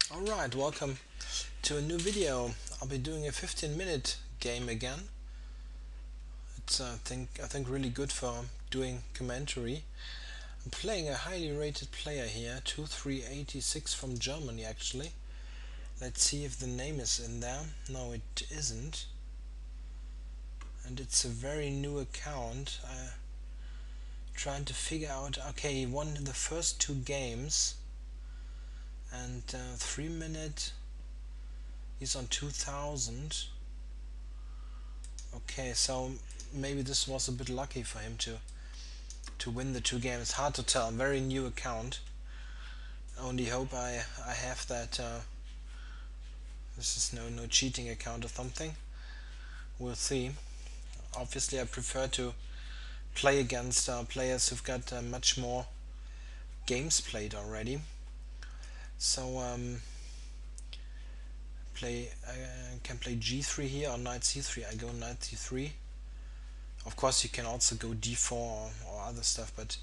Alright, welcome to a new video. I'll be doing a 15-minute game again. It's I think really good for doing commentary. I'm playing a highly rated player here, 2386 from Germany actually. Let's see if the name is in there. No, it isn't. And it's a very new account. I'm trying to figure out, okay, he won the first two games and 3 minute. He's on 2000. Okay, so maybe this was a bit lucky for him to win the two games. Hard to tell. Very new account. Only hope I have that this is no cheating account or something. We'll see. Obviously, I prefer to play against players who've got much more games played already. So I can play g3 here or knight c3. I go knight c3. Of course, you can also go d4 or other stuff, but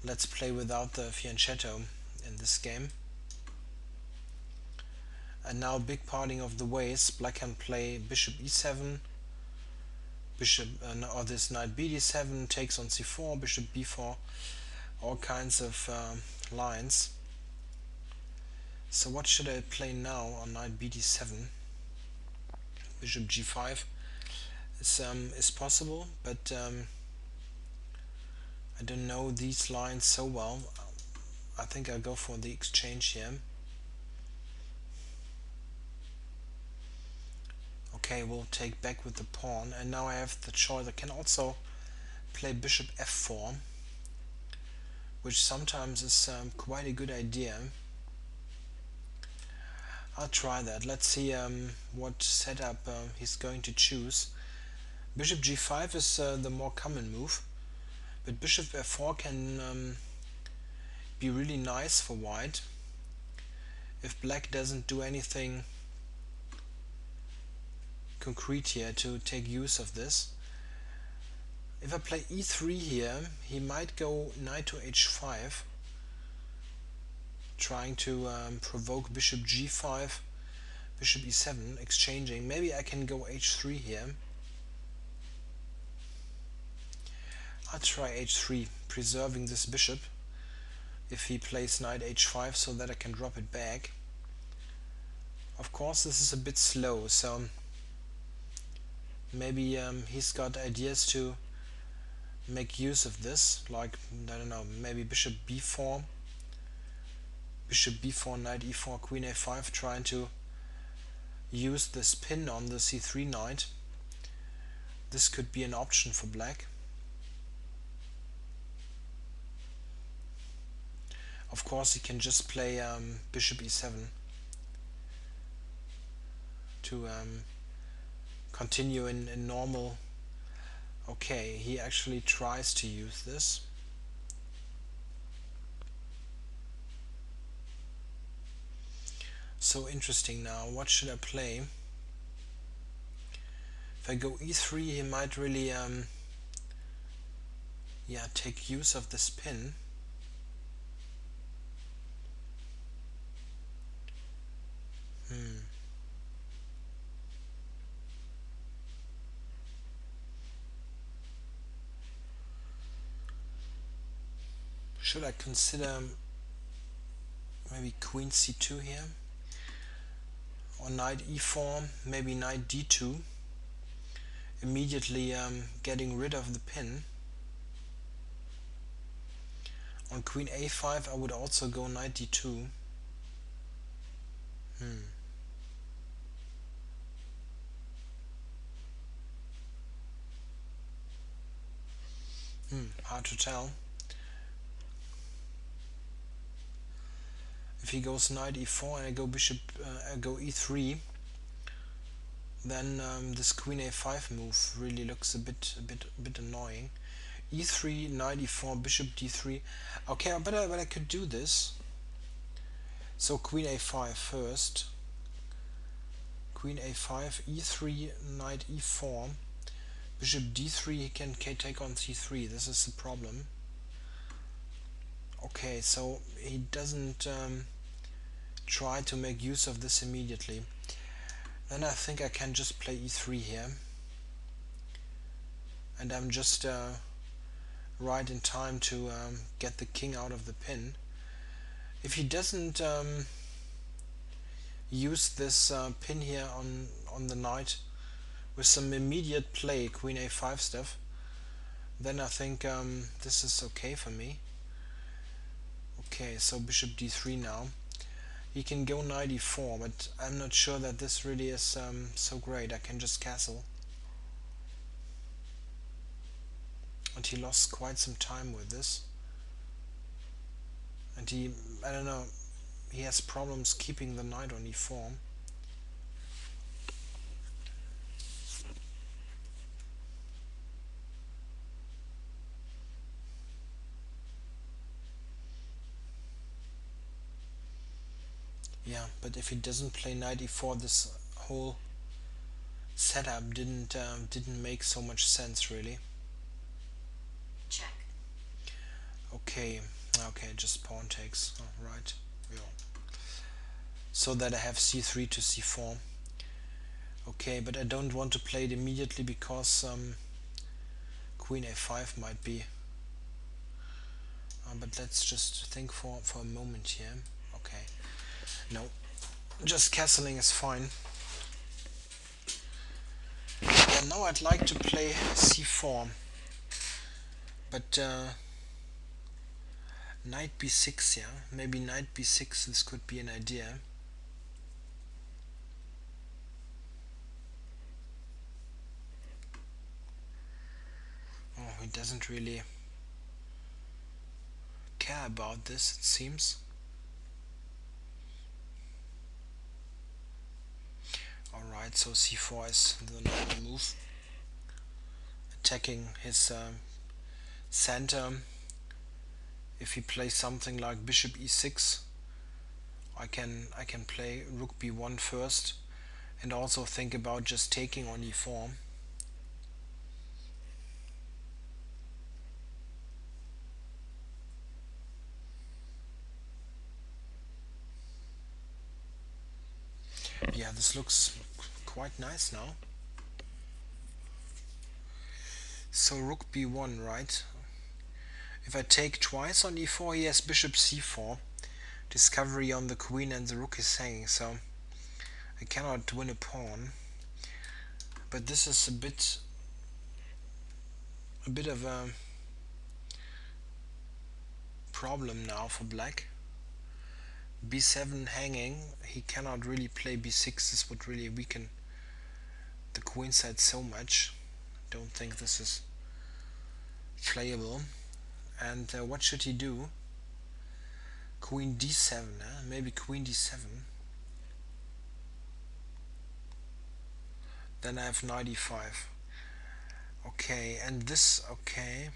let's play without the fianchetto in this game. And now big parting of the ways. Black can play bishop e7, bishop or this knight bd7 takes on c4, bishop b4, all kinds of lines. So what should I play now on knight bd7? Bishop g5 is possible, but I don't know these lines so well. I think I'll go for the exchange here. Okay, we'll take back with the pawn, and now I have the choice. I can also play bishop f4, which sometimes is quite a good idea. I'll try that. Let's see what setup he's going to choose. Bishop g5 is the more common move, but bishop f4 can be really nice for white if black doesn't do anything concrete here to take use of this. If I play e3 here, he might go knight to h5, trying to provoke bishop g5, bishop e7, exchanging. Maybe I can go h3 here. I'll try h3, preserving this bishop if he plays knight h5 so that I can drop it back. Of course, this is a bit slow, so maybe he's got ideas to make use of this, like, I don't know, maybe bishop b4, knight e4, queen a5, trying to use this pin on the c3 knight. This could be an option for black. Of course, he can just play bishop e7 to continue in normal. Okay, he actually tries to use this. So interesting now. What should I play? If I go e3, he might really take use of this pin. Should I consider maybe queen c2 here? Or knight e4, maybe knight d2, immediately getting rid of the pin. On queen a5 I would also go knight d2. Hard to tell. If he goes knight e4 and I go I go e3, then this queen a5 move really looks a bit annoying. e3, knight e4, bishop d3. Okay, but I could do this. So queen a5 first. Queen a5, e3, knight e4, bishop d3. He can take on c3. This is the problem. Okay, so he doesn't try to make use of this immediately. Then I think I can just play e3 here, and I'm just right in time to get the king out of the pin. If he doesn't use this pin here on the knight with some immediate play, queen a5 stuff, then I think this is okay for me. Okay, so bishop d3 now. He can go knight e4, but I'm not sure that this really is so great. I can just castle. And he lost quite some time with this. And he, I don't know, he has problems keeping the knight on e4. Yeah, but if he doesn't play knight e4, this whole setup didn't make so much sense really. Check. Okay, just pawn takes. Oh, right. Yeah. So that I have c3 to c4. Okay, but I don't want to play it immediately because queen a5 might be. But let's just think for a moment here. Okay, no, just castling is fine. And now I'd like to play c4, but knight b6, yeah, maybe knight b6, this could be an idea. Oh, he doesn't really care about this, it seems. Alright, so c4 is the normal move, attacking his center. If he plays something like bishop e6, I can play rook b1 first, and also think about just taking on e4. Yeah, this looks quite nice now. So rook b1, right? If I take twice on e4, he has bishop c4. Discovery on the queen and the rook is hanging, so I cannot win a pawn. But this is a bit of a problem now for black. b7 hanging, he cannot really play b6. This would really weaken the queen side so much. Don't think this is playable. And what should he do? Queen d7, maybe queen d7. Then I have knight e5. Okay, and this, okay.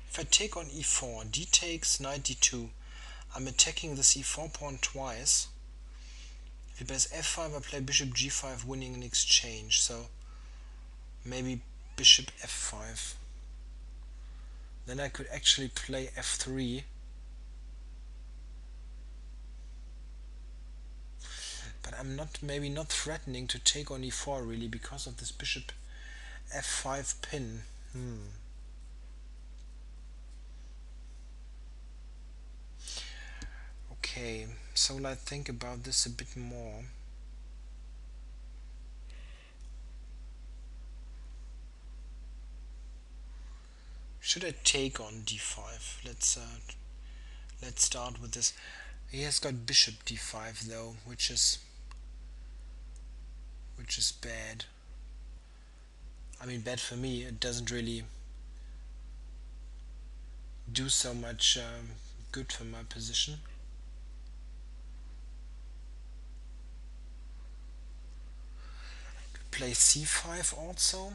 If I take on e4, d takes, knight d2, I'm attacking this e4 pawn twice. If he plays f5, I play bishop g5, winning an exchange, so maybe bishop f5. Then I could actually play f3. But I'm maybe not threatening to take on e4 really because of this bishop f5 pin. Okay, so let's think about this a bit more. Should I take on d5? Let's start with this. He has got bishop d5 though, which is bad. I mean, bad for me. It doesn't really do so much good for my position. Play c5 also,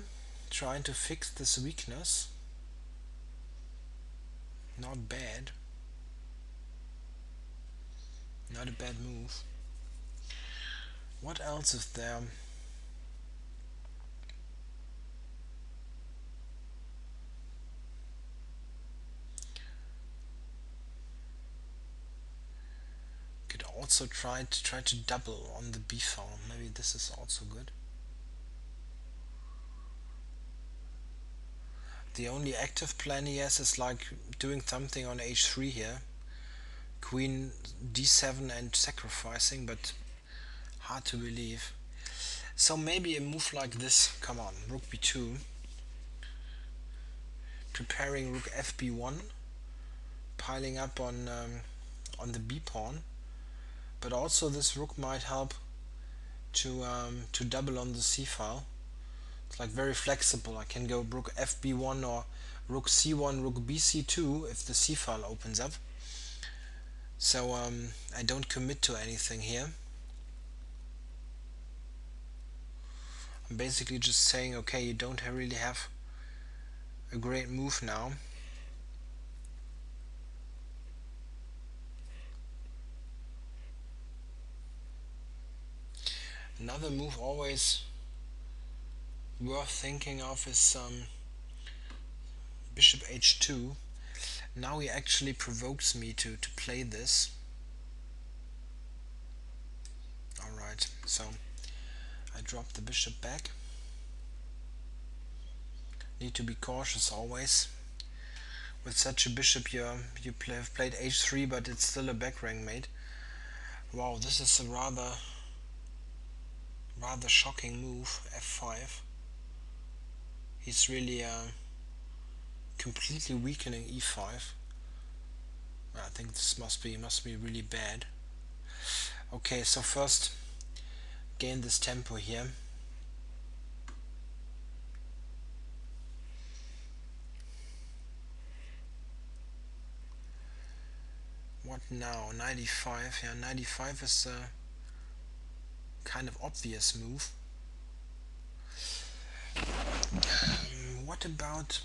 trying to fix this weakness. Not bad. Not a bad move. What else is there? also try to double on the b file. Maybe this is also good. The only active plan he has is like doing something on h3 here, queen d7 and sacrificing, but hard to believe. So maybe a move like this. Come on, rook b2, preparing rook fb1, piling up on the b pawn, but also this rook might help to double on the c file. It's like very flexible. I can go rook fb1 or rook c1, rook bc2 if the c file opens up. So I don't commit to anything here. I'm basically just saying, okay, you don't really have a great move now. Another move always worth thinking of is bishop h2. Now he actually provokes me to play this. Alright, so I drop the bishop back. Need to be cautious always. With such a bishop you have played h3, but it's still a back rank mate. Wow, this is a rather shocking move, f5. He's really completely weakening e5. I think this must be really bad. Okay, so first gain this tempo here. What now? 95. Yeah, 95 is a kind of obvious move. What about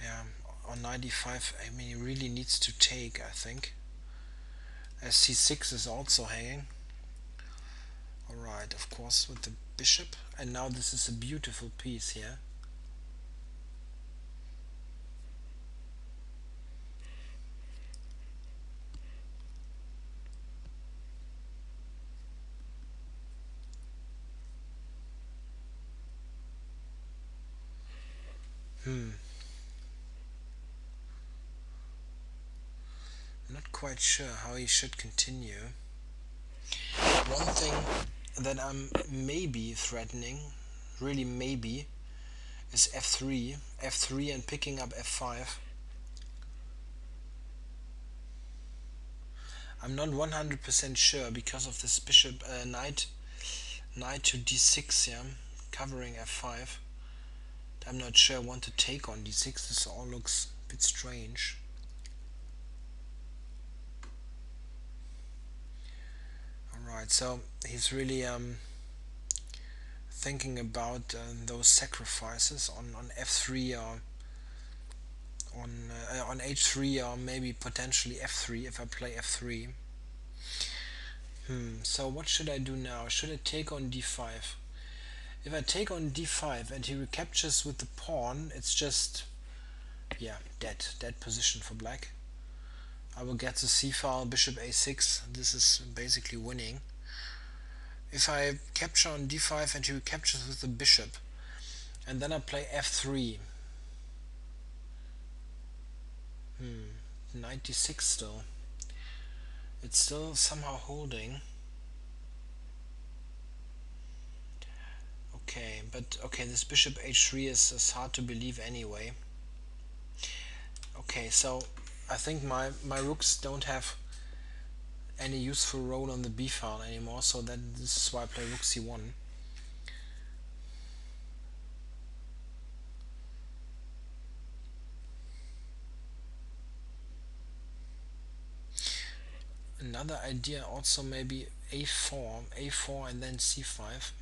yeah, on 95, I mean, he really needs to take, I think. As c6 is also hanging. Alright, of course, with the bishop. And now this is a beautiful piece here. Not quite sure how he should continue. One thing that I'm maybe threatening, really maybe, is f3. f3 and picking up f5. I'm not 100% sure because of this bishop knight to d6, yeah, covering f5. I'm not sure I want to take on d6. This all looks a bit strange. Alright, so he's really thinking about those sacrifices on f3 or on h3 or maybe potentially f3 if I play f3. So what should I do now? Should I take on d5? If I take on d5 and he recaptures with the pawn, it's just, yeah, dead position for black. I will get the c file, bishop a6. This is basically winning. If I capture on d5 and he recaptures with the bishop, and then I play f3, 96 still. It's still somehow holding. Okay, but okay, this bishop h3 is hard to believe anyway. Okay, so I think my rooks don't have any useful role on the b file anymore, so this is why I play rook c1. Another idea also maybe a4 and then c5.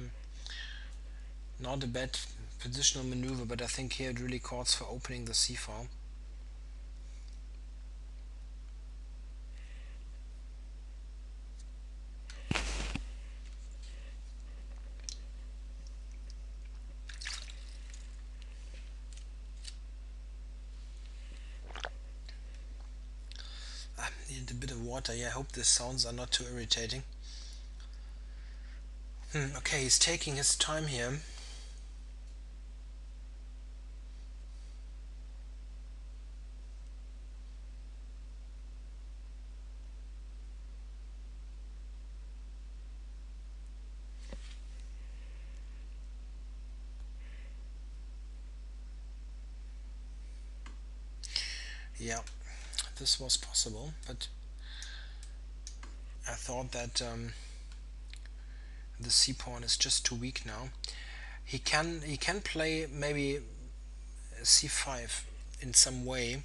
Not a bad positional maneuver, but I think here it really calls for opening the c file. water. Yeah, I hope the sounds are not too irritating. Okay, he's taking his time here. Yeah, this was possible, but I thought that the c pawn is just too weak now. He can play maybe c5 in some way.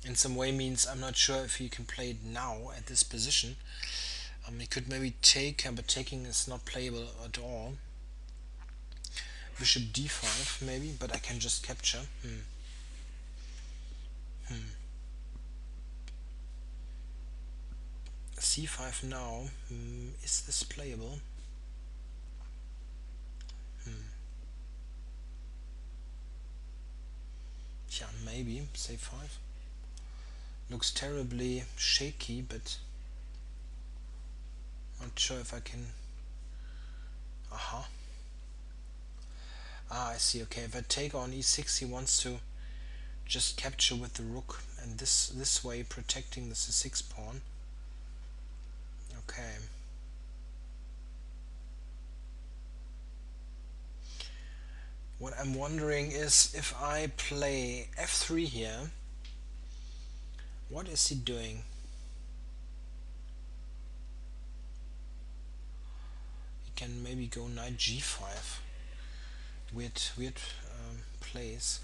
In some way means I'm not sure if he can play it now at this position. He could maybe take, but taking is not playable at all. Bishop d5 maybe, but I can just capture. c5 now. Is this playable? Yeah, maybe c5. Looks terribly shaky, but not sure if I can. Aha. I see. Okay, if I take on e6, he wants to just capture with the rook, and this way protecting the c6 pawn. Okay. What I'm wondering is if I play f3 here, what is he doing? He can maybe go knight g5. Weird plays.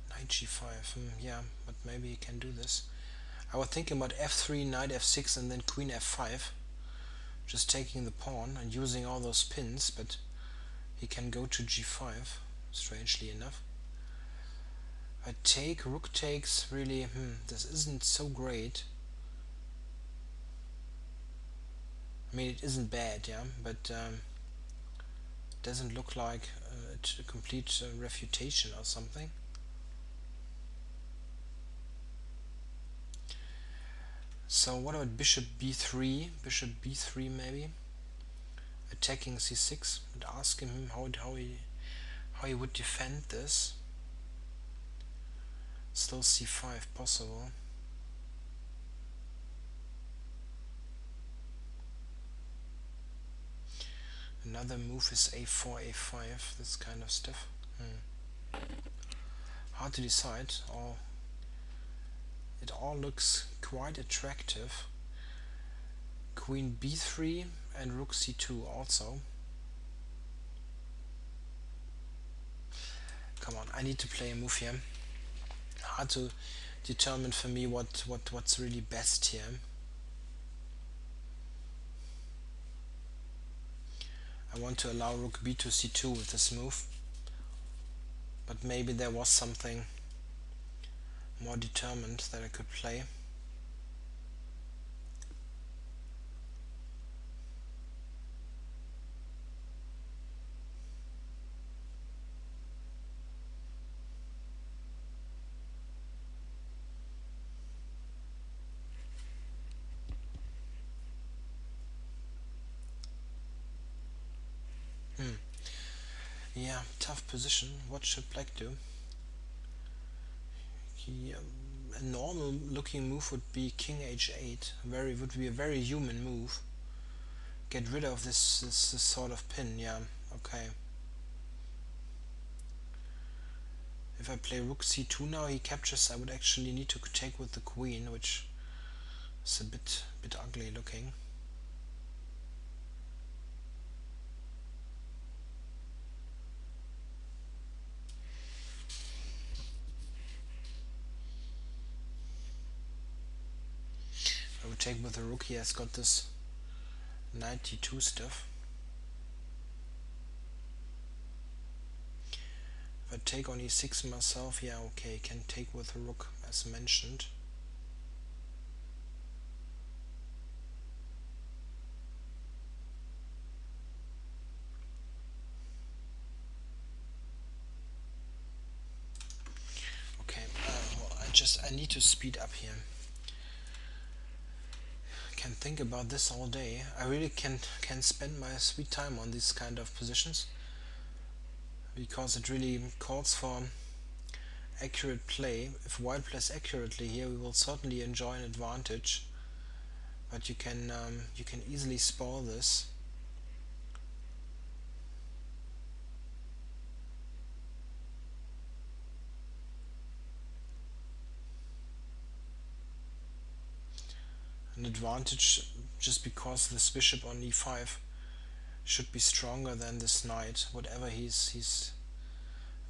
Knight g5. Yeah, but maybe he can do this. I was thinking about f3, knight f6, and then queen f5, just taking the pawn and using all those pins, but he can go to g5, strangely enough. I take, rook takes, really, this isn't so great. I mean, it isn't bad, yeah, but doesn't look like a complete refutation or something. So what about bishop b3? Bishop b3 maybe, attacking c6 and asking him how he would defend this. Still c5 possible. Another move is a4, a5, this kind of stuff. Hard to decide. It all looks quite attractive. Queen b3 and rook c2 also. Come on, I need to play a move here. Hard to determine for me what's really best here. I want to allow rook b to c2 with this move, but maybe there was something more determined that I could play. Yeah, tough position. What should black do? A normal looking move would be king h8. Would be a very human move. Get rid of this sort of pin. Yeah, okay. If I play rook c2 now, he captures. I would actually need to take with the queen, which is a bit ugly looking. I would take with the rook. He has got this knight d2 stuff. I take on e6 myself, yeah, okay, can take with the rook as mentioned. Okay, well, I need to speed up here. Can think about this all day. I really can spend my sweet time on these kind of positions because it really calls for accurate play. If white plays accurately here, we will certainly enjoy an advantage, but you can easily spoil this. An advantage just because this bishop on e5 should be stronger than this knight. Whatever he's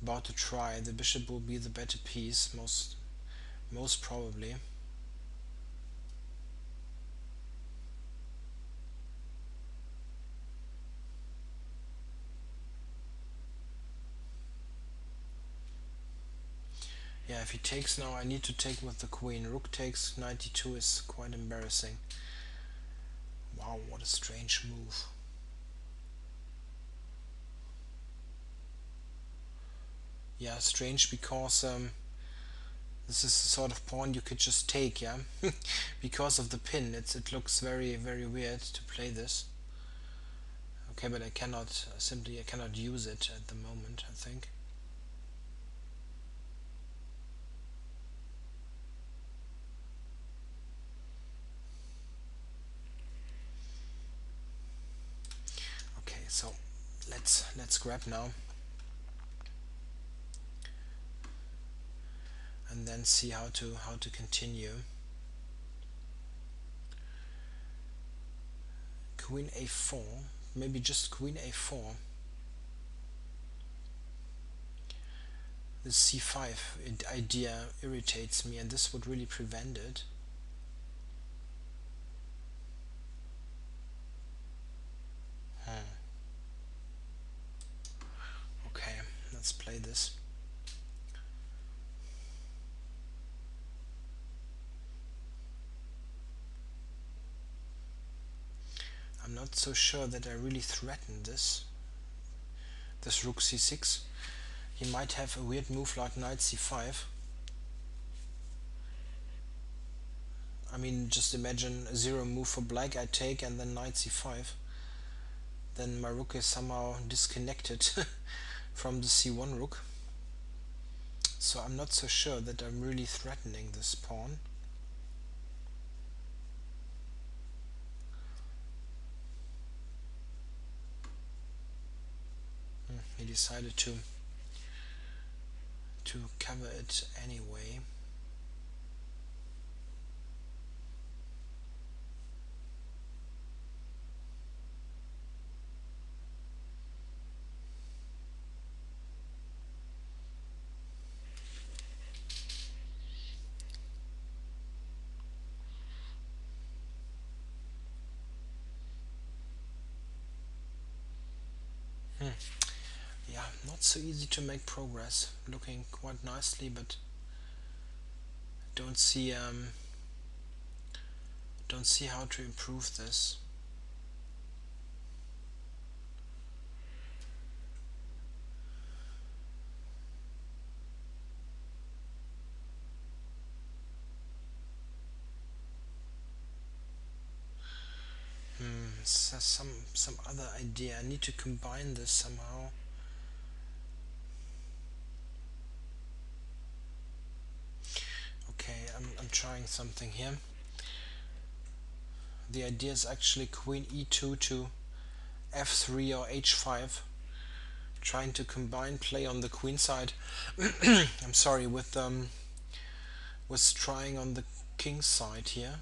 about to try, the bishop will be the better piece, most probably. Yeah, if he takes now, I need to take with the queen. Rook takes 92 is quite embarrassing. Wow, what a strange move. Yeah, strange because this is the sort of pawn you could just take, yeah? Because of the pin, it looks very, very weird to play this. Okay, but I cannot, I cannot use it at the moment, I think. Okay, so let's grab now. And then see how to continue. Queen a4, maybe just queen a4. The c5 idea irritates me, and this would really prevent it. Okay, let's play this. I'm not so sure that I really threaten this rook c6. He might have a weird move like knight c5. I mean, just imagine a zero move for black, I take, and then knight c5. Then my rook is somehow disconnected from the c1 rook. So I'm not so sure that I'm really threatening this pawn. He decided to cover it anyway. Yeah, not so easy to make progress. Looking quite nicely, but don't see how to improve this. So some other idea. I need to combine this somehow. Okay, I'm trying something here. The idea is actually queen e2 to f3 or h5, trying to combine play on the queen side. I'm sorry, with trying on the king side here.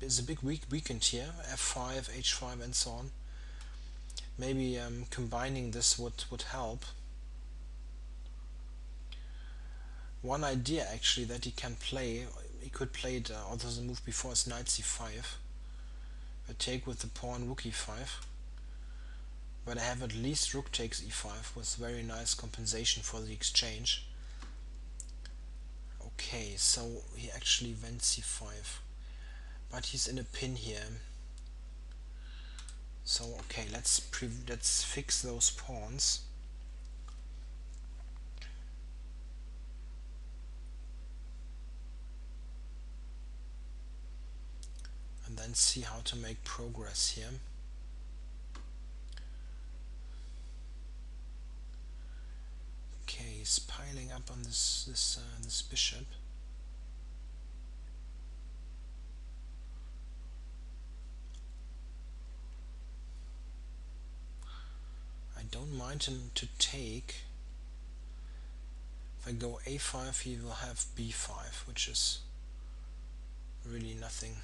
Is a big weekend here, f5, h5, and so on. Maybe combining this would help. One idea actually that he can play, he could play it, although the move before is knight c5. A take with the pawn rook e5. but I have at least rook takes e5 with very nice compensation for the exchange. Okay, so he actually went c5, but he's in a pin here. So okay, let's fix those pawns. And then see how to make progress here. Okay, he's piling up on this bishop. I don't mind him to take. If I go a5, he will have b5, which is really nothing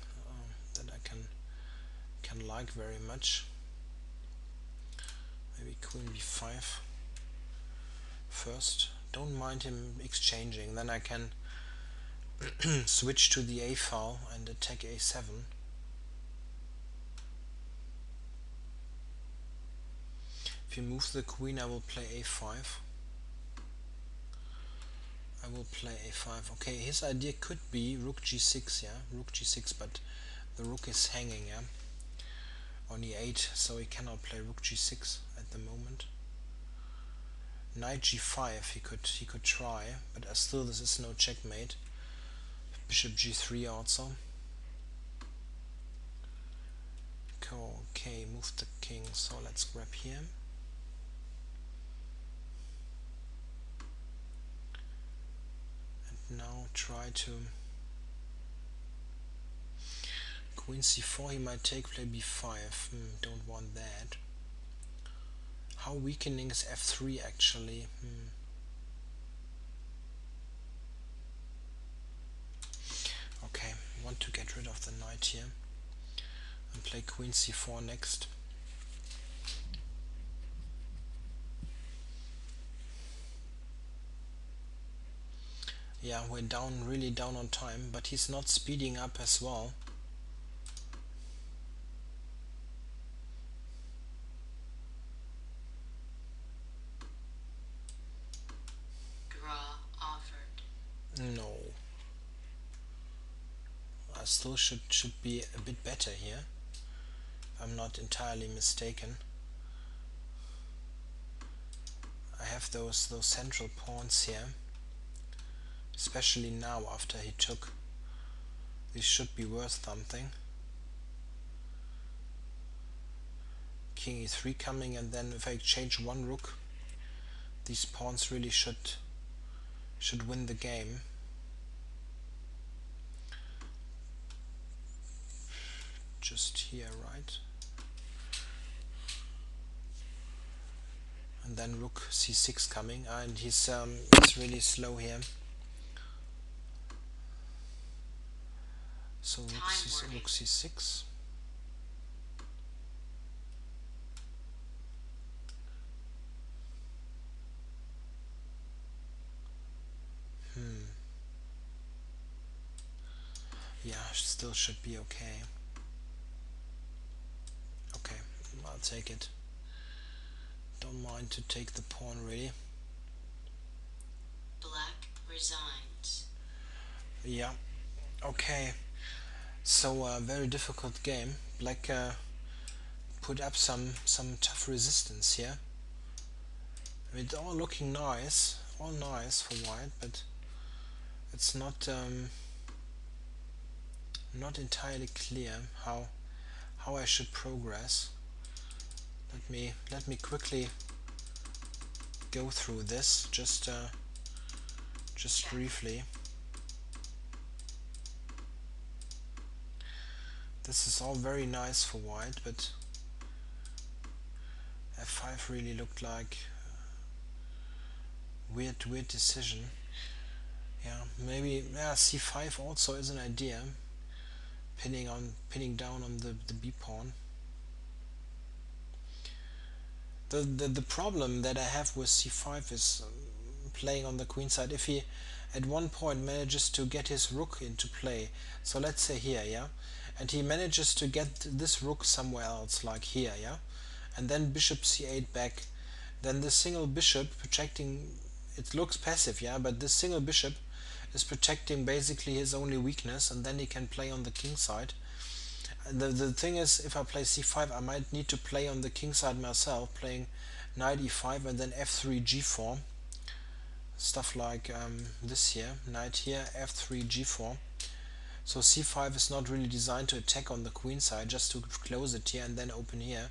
that I can like very much. Maybe queen b5 first. Don't mind him exchanging, then I can switch to the a file and attack a7. If you move the queen, I will play a5. I will play a5. Okay, his idea could be rook g6, yeah, rook g6, but the rook is hanging, yeah, on e8, so he cannot play rook g6 at the moment. Knight g5 he could try, but still this is no checkmate. Bishop g3 also. Okay, move the king, so let's grab here. And now try to queen c4, he might take play b5. Don't want that. How weakening is f3 actually? Okay, want to get rid of the knight here and play queen c4 next. Yeah, we're down, really down on time, but he's not speeding up as well. Draw offered. No. I still should be a bit better here, if I'm not entirely mistaken. I have those central pawns here, especially now after he took. This should be worth something. King e3 coming, and then if I exchange one rook, these pawns really should win the game. Just here, right? And then rook c6 coming, and he's really slow here. So rook c6. Yeah, still should be okay. Okay, I'll take it. Don't mind to take the pawn really. Black resigns. Yeah, okay. So very difficult game. Black put up some tough resistance here. It's all looking nice, all nice for white, but it's not entirely clear how I should progress. Let me quickly go through this just briefly. This is all very nice for white, but f5 really looked like weird decision. Yeah, maybe c5 also is an idea. Pinning down on the b pawn. The problem that I have with c5 is playing on the queen side. If he at one point manages to get his rook into play, so let's say here, yeah, and he manages to get this rook somewhere else, like here, yeah, and then bishop c8 back. Then the single bishop protecting, it looks passive, yeah, but this single bishop is protecting basically his only weakness, and then he can play on the king side. The thing is, if I play c5, I might need to play on the king side myself, playing knight e5 and then f3 g4, stuff like this here, knight here, f3 g4. So c5 is not really designed to attack on the queen side, just to close it here and then open here.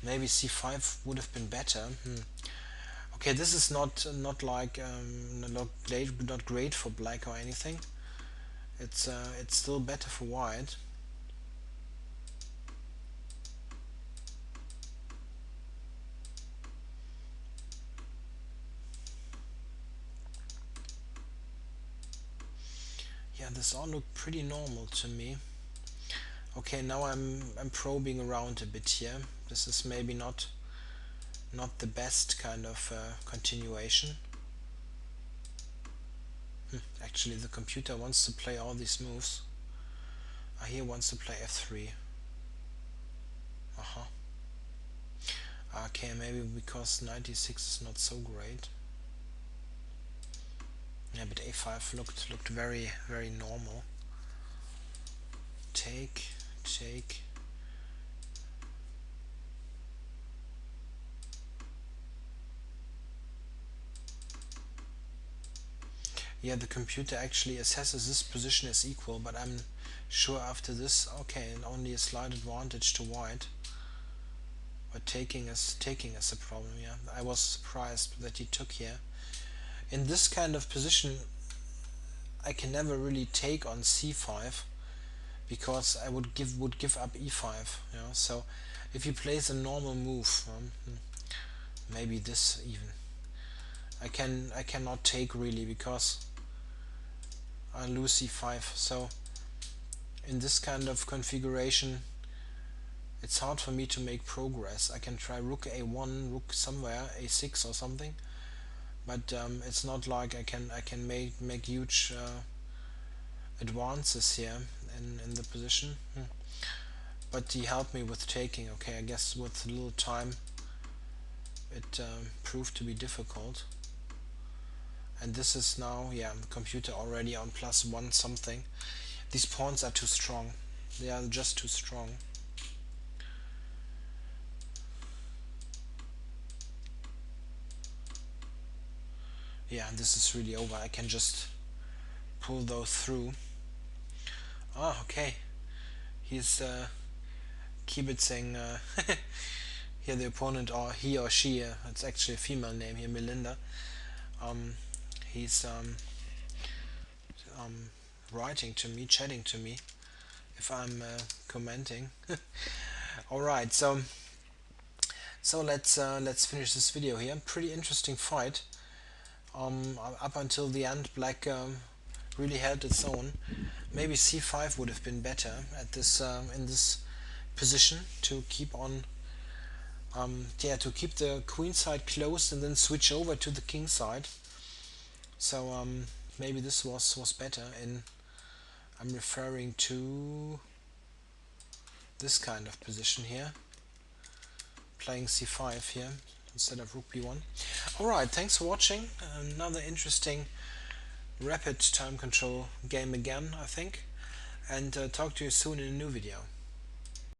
Maybe c5 would have been better. Okay, this is not like not great for black or anything. It's still better for white. Yeah, this all looked pretty normal to me. Okay, now I'm probing around a bit here. This is maybe not the best kind of continuation. Actually, the computer wants to play all these moves. Here wants to play f3. Okay, maybe because 96 is not so great. Yeah, but a5 looked very normal. Take. Yeah, the computer actually assesses this position as equal, but I'm sure after this, okay, and only a slight advantage to white. But taking is a problem. Yeah, I was surprised that he took here. In this kind of position, I can never really take on c5 because I would give up e5. You know, so if he plays a normal move, maybe this even, I cannot take really because I lose c5. So in this kind of configuration, it's hard for me to make progress. I can try rook a1, rook somewhere, a6 or something, but it's not like I can make huge advances here in the position. But he helped me with taking. Okay, I guess with a little time it proved to be difficult. And this is now, yeah, the computer already on +1 something. These pawns are too strong. They are just too strong. Yeah, and this is really over. I can just pull those through. Ah, okay. He's kibitzing here the opponent, or he or she. It's actually a female name here, Melinda. He's writing to me, chatting to me, if I'm commenting. All right, so let's finish this video here. Pretty interesting fight. Up until the end, black really held its own. Maybe c5 would have been better at this in this position to keep on to keep the queen side closed and then switch over to the king side. So maybe this was better. In I'm referring to this kind of position here, playing c5 here instead of rook b1. Alright, thanks for watching. Another interesting rapid time control game again, I think, and talk to you soon in a new video.